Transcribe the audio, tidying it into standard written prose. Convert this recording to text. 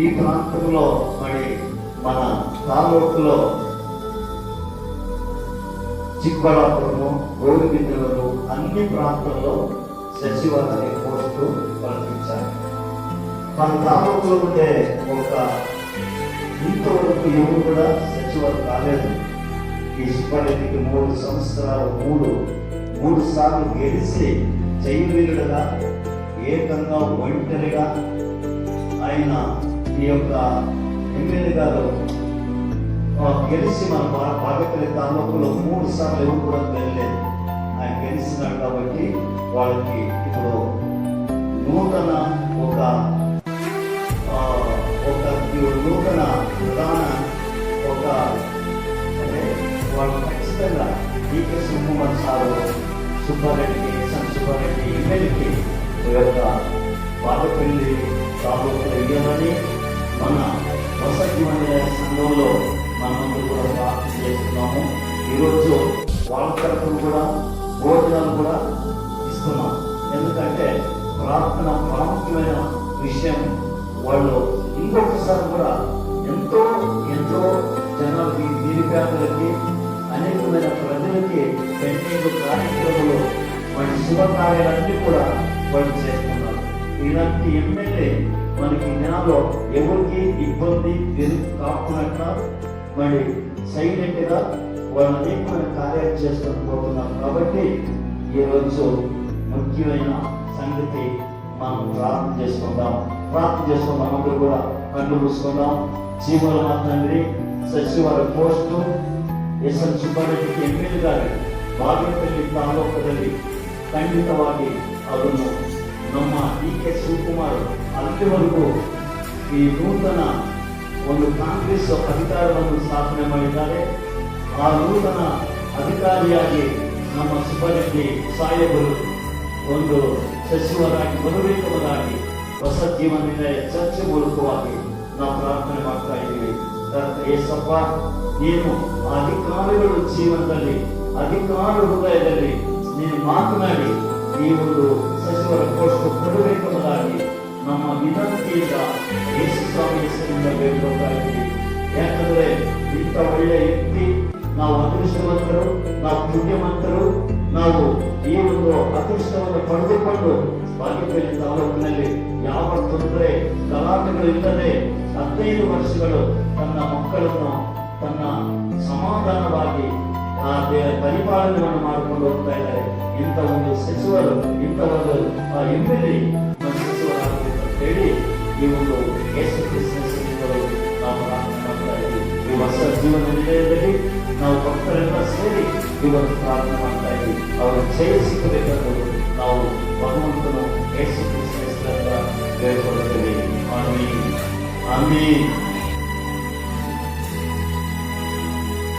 ఈ ప్రాంతంలో మరి మన తాలూకులో చిక్కబళ్ళాపురము, గోరుబిందెలు అన్ని ప్రాంతాల్లో సచివాలయ పోస్టు కల్పించారు. మన తాలూకులో ఉండే ఇంతవరకు ఎవరు కూడా సచివాలయం కాలేదు. ఈ సుబ్బారెడ్డికి 3 సంవత్సరాలు మూడు సార్లు గెలిచి జైవీరుడుగా ఏకంగా ఒంటరిగా ఆయన ఈ యొక్క ఎమ్మెల్యే గారు గెలిచి మన బాగపల్లి తాలూకులో 3 సార్లు ఎవరు కూడా వెళ్ళలేదు. ఆయన గెలిచినాడు కాబట్టి వాళ్ళకి ఇప్పుడు నూతన ప్రధాన వాళ్ళు ఖచ్చితంగా డీకే సుకుమార్ సారు సుబ్బారెడ్డి ఎమ్మెల్యేకి యొక్క బాగపల్లి తాలూకులో ఇవ్వమని మన వసతి మండల సంఘంలో మనమందరూ కూడా ప్రార్థన చేస్తున్నాము. ఈరోజు వాళ్ళ తరఫున కూడా భోజనాలు కూడా ఇస్తున్నాం. ఎందుకంటే ప్రార్థన ప్రాముఖ్యమైన విషయం. వాళ్ళు ఇంకొకసారి కూడా ఎంతో జనాలకి, నిరుపేదలకి, అనేకమైన ప్రజలకి పెన్నింగ్ కార్యక్రమాలు వాటి శుభకార్యాలన్నీ కూడా వాళ్ళు చేస్తున్నారు. ఇలాంటి ఎమ్మెల్యే మనకి దినాల్లో ఎవరికి ఇబ్బంది కాకుండా మరి సైలెంట్ గా వాళ్ళు అనేకమైన కార్యాలు చేసుకోకపోతున్నారు. కాబట్టి ఈరోజు ముఖ్యమైన సంగతి మనం ప్రార్థన చేసుకుందాం. అందరూ కూడా కళ్ళు మూసుకుందాం. జీవుల తండ్రి, సచివాలయ పోస్టు ఎస్ఎల్ సుబ్బారెడ్డికి ఎమ్మెల్యే గారు బాగపల్లి తాలూకದಲ್ಲಿ ಖಂಡಿತವಾಗಿ ಅದನ್ನು ನಮ್ಮ ಡಿ.ಕೆ. ಶಿವಕುಮಾರ್ ಅಲ್ಲಿವರೆಗೂ ಈ ನೂತನ ಕಾಂಗ್ರೆಸ್ ಅಧಿಕಾರವನ್ನು ಸ್ಥಾಪನೆ ಮಾಡಿದ್ದಾರೆ. ಆ ನೂತನ ಅಧಿಕಾರಿಯಾಗಿ ನಮ್ಮ ಸುಬ್ಬರೆಡ್ಡಿ ಸಾಹೇಬರು ಸಚಿವರಾಗಿ ಬರಬೇಕೆಂಬುದಾಗಿ ಹೊಸ ಜೀವನದಿಂದ ಚರ್ಚೆ ಮೂಲಕವಾಗಿ ನಾವು ಪ್ರಾರ್ಥನೆ ಮಾಡ್ತಾ ಇದ್ದೀವಿ. ಏಸಪ್ಪ, ನೀನು ಅಧಿಕಾರಿಗಳು ಜೀವನದಲ್ಲಿ, ಅಧಿಕಾರ ಹೃದಯದಲ್ಲಿ ನೀನು ಮಾತನಾಡಿ ಈ ಸಚಿವರ ಪೋಸ್ಟ್ ಕೊಡಬೇಕೆಂಬುದಾಗಿ ನಮ್ಮ ವಿನಂತಿಯಿಂದ ಯೇಸು ಸ್ವಾಮಿ ಹೆಸರಿನಿಂದ ಬೇಡ್ಕೊಳ್ತಾ ಇದ್ದೀವಿ. ಯಾಕಂದ್ರೆ ಇಂಥ ಒಳ್ಳೆಯ ವ್ಯಕ್ತಿ, ನಾವು ಅದೃಷ್ಟವಂತರು, ನಾವು ಪುಣ್ಯವಂತರು, ನಾವು ಈ ಅದೃಷ್ಟವನ್ನು ಪಡೆದುಕೊಂಡು ಬಾಗೇಪಲ್ಲಿ ತಾಲೂಕಿನಲ್ಲಿ ಯಾವ ತೊಂದರೆ ಗಲಾಟೆಗಳಿಲ್ಲದೆ 15 ವರ್ಷಗಳು ತನ್ನ ಮಕ್ಕಳನ್ನು ತನ್ನ ಸಮಾಧಾನವಾಗಿ ಪರಿಪಾಲನೆಯನ್ನು ಮಾಡಿಕೊಂಡು ಹೋಗ್ತಾ ಇದ್ದಾರೆ. ಇಂಥ ಸಚಿವರು, ಇಂಥ ಎಮ್ಮೆಲ್ಯೆ ಸಚಿವರಾಗಬೇಕು ಅಂತ ಹೇಳಿ ಈ ಯೇಸು ಕ್ರಿಸ್ತರು ನಾವು ಪ್ರಾರ್ಥನೆ ಮಾಡ್ತಾ ಇದ್ದೀವಿ. ಈ ಹೊಸ ಜೀವನ ನಿಲಯದಲ್ಲಿ ನಾವು ಭಕ್ತರೆಲ್ಲ ಸೇರಿ ಇವತ್ತು ಪ್ರಾರ್ಥನೆ ಮಾಡ್ತಾ ಇದ್ದೀವಿ. ಅವರು ಜಯ ಸಿಕ್ಕಬೇಕಂತ ನಾವು ಭಗವಂತನು ಯೇಸು ಕ್ರಿಸ್ತನ ಹೆಸರಿನಿಂದ ಬೇಡಿಕೊಳ್ಳುತ್ತೇವೆ. ಆಮೆನ್.